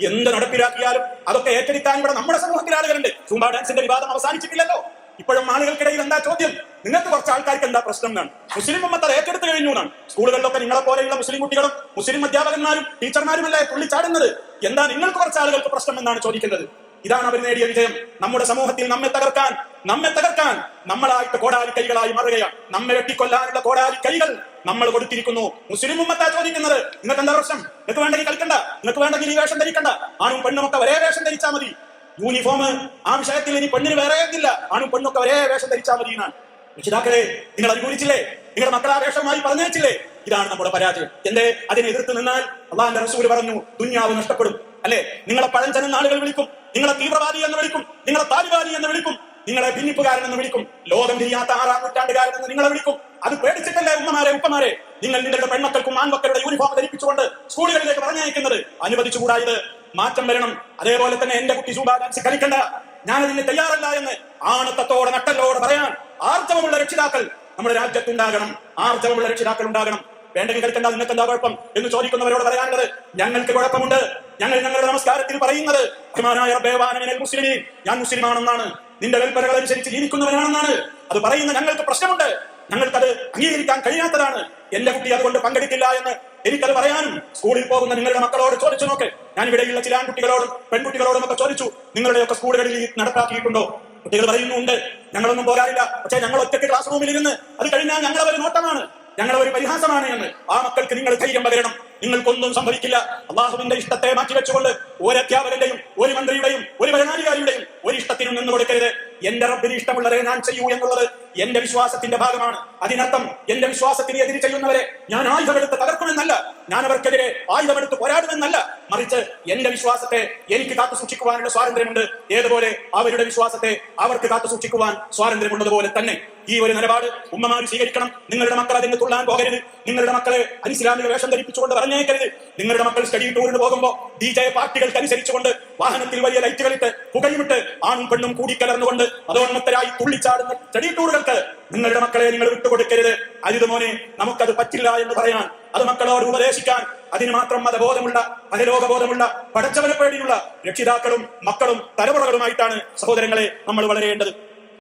എന്ത് നടപ്പിലാക്കിയാലും അതൊക്കെ ഏറ്റെടുക്കാൻ ഇവിടെ നമ്മുടെ സമൂഹത്തിൽ ആളുകളുണ്ട്. സൂംബ ഡാൻസിന്റെ വിവാദം അവസാനിച്ചിട്ടില്ലല്ലോ. ഇപ്പോഴും ആളുകൾക്കിടയിൽ എന്താ ചോദ്യം? നിങ്ങൾക്ക് കുറച്ച് ആൾക്കാർക്ക് എന്താ പ്രശ്നം എന്നാണ്. മുസ്ലിം ഉമ്മത്ത് അത് ഏറ്റെടുത്ത് കഴിഞ്ഞു എന്നാണ്. സ്കൂളുകളിലൊക്കെ നിങ്ങളെ പോലെയുള്ള മുസ്ലിം കുട്ടികളും മുസ്ലിം അധ്യാപകന്മാരും ടീച്ചർമാരുമല്ലേ തുള്ളിച്ചാടുന്നത്. എന്താ നിങ്ങൾക്ക് കുറച്ച് ആളുകൾക്ക് പ്രശ്നം എന്നാണ് ചോദിക്കുന്നത്. ഇതാണ് അവർ നേടിയ വിജയം. നമ്മുടെ സമൂഹത്തിൽ നമ്മെ തകർക്കാൻ നമ്മളായിട്ട് കോടാലി കൈകളായി മാറുകയാണ്. നമ്മെ വെട്ടിക്കൊല്ലാനുള്ള കോടാലി കൈകൾ നമ്മൾ കൊടുത്തിരിക്കുന്നു. മുസ്ലിം ഉമ്മത്താ ചോദിക്കുന്നത്, നിങ്ങൾക്ക് എന്താ പ്രശ്നം? നിങ്ങൾക്ക് വേണ്ടെങ്കിൽ കളിക്കണ്ട, നിങ്ങൾക്ക് വേണ്ടെങ്കിൽ ഈ വേഷം ധരിക്കണ്ട. ആണും പെണ്ണുമൊക്കെ ഒരേ വേഷം ധരിച്ചാൽ മതി. യൂണിഫോം ആ വിഷയത്തിൽ ഇനി പെണ്ണിന് വേറെ ഇല്ല, ആണും പെണ്ണൊക്കെ ഒരേ വേഷം ധരിച്ചാൽ മതി എന്നാണ്. രക്ഷിതാക്കളെ, നിങ്ങൾ അനുകൂലിച്ചില്ലേ? നിങ്ങളുടെ മക്കളാ വേഷമായി പറഞ്ഞേച്ചില്ലേ? ഇതാണ് നമ്മുടെ പരാജയം. എന്തേ? അതിനെ എതിർത്ത് നിന്നാൽ അള്ളാഹുവിന്റെ റസൂൽ പറഞ്ഞു, ദുന്യാവ് നഷ്ടപ്പെടും. അല്ലെ? നിങ്ങളെ പഴഞ്ചനെന്ന് ആളുകൾ വിളിക്കും, നിങ്ങളെ തീവ്രവാദി എന്ന് വിളിക്കും, നിങ്ങളെ താലിബാനി എന്ന് വിളിക്കും, നിങ്ങളെ ഭിന്നിപ്പുകാരൻ എന്ന് വിളിക്കും, ലോകം തിരിയാത്ത 6-ാം നൂറ്റാണ്ടുകാരൻ എന്ന് നിങ്ങളെ വിളിക്കും. അത് പേടിച്ചിട്ടല്ലേ ഉപ്പമാരെ നിങ്ങൾ നിങ്ങളുടെ പെൺമക്കൾക്കും ആൺമക്കളുടെ യൂണിഫോം ധരിപ്പിച്ചുകൊണ്ട് സ്കൂളുകളിലേക്ക് പറഞ്ഞയക്കുന്നത്? അനുവദിച്ചുകൂടായത് മാറ്റം വരണം. അതേപോലെ തന്നെ എന്റെ കുട്ടി സൂംബ ഡാൻസ് കളിക്കണ്ട, ഞാനതിന് തയ്യാറല്ല എന്ന് ആണത്തത്തോടെ നട്ടലോടെ പറയാൻ ആർജവമുള്ള രക്ഷിതാക്കൾ നമ്മുടെ രാജ്യത്തുണ്ടാകണം. ആർജവമുള്ള രക്ഷിതാക്കൾ ഉണ്ടാകണം. വേണ്ടെങ്കിൽ കളിക്കണ്ട, നിങ്ങൾക്ക് എന്താ കുഴപ്പം എന്ന് ചോദിക്കുന്നവരോട് പറയാനുള്ളത്, ഞങ്ങൾക്ക് കുഴപ്പമുണ്ട്. ഞങ്ങൾ ഞങ്ങളുടെ നമസ്കാരത്തിൽ പറയുന്നത് മുസ്ലിമീൻ, ഞാൻ മുസ്ലിമാണെന്നാണ്, നിന്റെ കൽപ്പനകൾ അനുസരിച്ച് ജീവിക്കുന്നവനാണെന്നാണ്. അത് പറയുന്ന ഞങ്ങൾക്ക് പ്രശ്നമുണ്ട്. ഞങ്ങൾക്കത് അംഗീകരിക്കാൻ കഴിയാത്തതാണ്. എന്റെ കുട്ടി അതുകൊണ്ട് പങ്കെടുക്കില്ല എന്ന് എനിക്കത് പറയാനും സ്കൂളിൽ പോകുന്ന നിങ്ങളുടെ മക്കളോട് ചോദിച്ചു നോക്ക്. ഞാൻ ഇവിടെയുള്ള ചില ആൺകുട്ടികളോടും പെൺകുട്ടികളോടും ഒക്കെ ചോദിച്ചു, നിങ്ങളുടെയൊക്കെ സ്കൂളുകളിൽ നടപ്പാക്കിയിട്ടുണ്ടോ? കുട്ടികൾ പറയുന്നുണ്ട്, ഞങ്ങളൊന്നും പോരാറില്ല, പക്ഷേ ഞങ്ങൾ ഒറ്റയ്ക്ക് ക്ലാസ് റൂമിൽ ഇരുന്ന് അത് കഴിഞ്ഞാൽ ഞങ്ങളൊരു നോട്ടമാണ്, ഞങ്ങളൊരു പരിഹാസമാണ് എന്ന്. ആ മക്കൾക്ക് നിങ്ങൾ ധൈര്യം പകരണം. നിങ്ങൾക്കൊന്നും സംഭവിക്കില്ല. അള്ളാഹുവിന്റെ ഇഷ്ടത്തെ മാറ്റിവെച്ചുകൊണ്ട് ഒരു അധ്യാപകന്റെയും ഒരു മന്ത്രിയുടെയും ഒരു ഭരണാധികാരിയുടെയും ഒരു ഇഷ്ടത്തിനും നിന്ന് കൊടുക്കരുത്. എന്റെ റബ്ബിന് ഇഷ്ടമുള്ളതേ ഞാൻ ചെയ്യൂ എന്നുള്ളത് എന്റെ വിശ്വാസത്തിന്റെ ഭാഗമാണ്. അതിനർത്ഥം എന്റെ വിശ്വാസത്തിന് എതിര് ചെയ്യുന്നവരെ ഞാൻ ആയുധമെടുത്ത് തകർക്കുമെന്നല്ല, ഞാൻ അവർക്കെതിരെ ആയുധമെടുത്ത് പോരാടുമെന്നല്ല, മറിച്ച് എന്റെ വിശ്വാസത്തെ എനിക്ക് കാത്തു സൂക്ഷിക്കുവാനുള്ള സ്വാതന്ത്ര്യമുണ്ട്. ഏതുപോലെ അവരുടെ വിശ്വാസത്തെ അവർക്ക് കാത്തു സൂക്ഷിക്കുവാൻ സ്വാതന്ത്ര്യമുള്ളതുപോലെ തന്നെ ഈ ഒരു നിലപാട് ഉമ്മമാർ സ്വീകരിക്കണം. നിങ്ങളുടെ മക്കൾ അതിന് തുള്ളാൻ പോകരുത്. നിങ്ങളുടെ മക്കളെ അനിസ്ലാമിക വേഷം ധരിപ്പിച്ചുകൊണ്ട് പറഞ്ഞേക്കരുത്. നിങ്ങളുടെ മക്കൾ സ്റ്റഡി ടൂറിന് പോകുമ്പോൾ DJ പാർട്ടികൾക്ക് അനുസരിച്ചുകൊണ്ട് വാഹനത്തിൽ വലിയ ലൈറ്റുകളിട്ട് പുകയുമിട്ട് ആണും പെണ്ണും കൂടിക്കലർന്നുകൊണ്ട് അതോന്മത്തരായി തുള്ളിച്ചാടുന്ന സ്റ്റഡി ടൂറുകൾക്ക് നിങ്ങളുടെ മക്കളെ നിങ്ങൾ വിട്ടുകൊടുക്കരുത്. അരുതുമോനെ, നമുക്കത് പറ്റില്ല എന്ന് പറയാൻ, അത് മക്കളോട് ഉപദേശിക്കാൻ അതിന് മാത്രം മതബോധമുള്ള, പരലോകബോധമുള്ള, പടച്ചവനെ പേടിയുള്ള രക്ഷിതാക്കളും മക്കളും തലമുറകളുമായിട്ടാണ് സഹോദരങ്ങളെ നമ്മൾ വളരേണ്ടത്.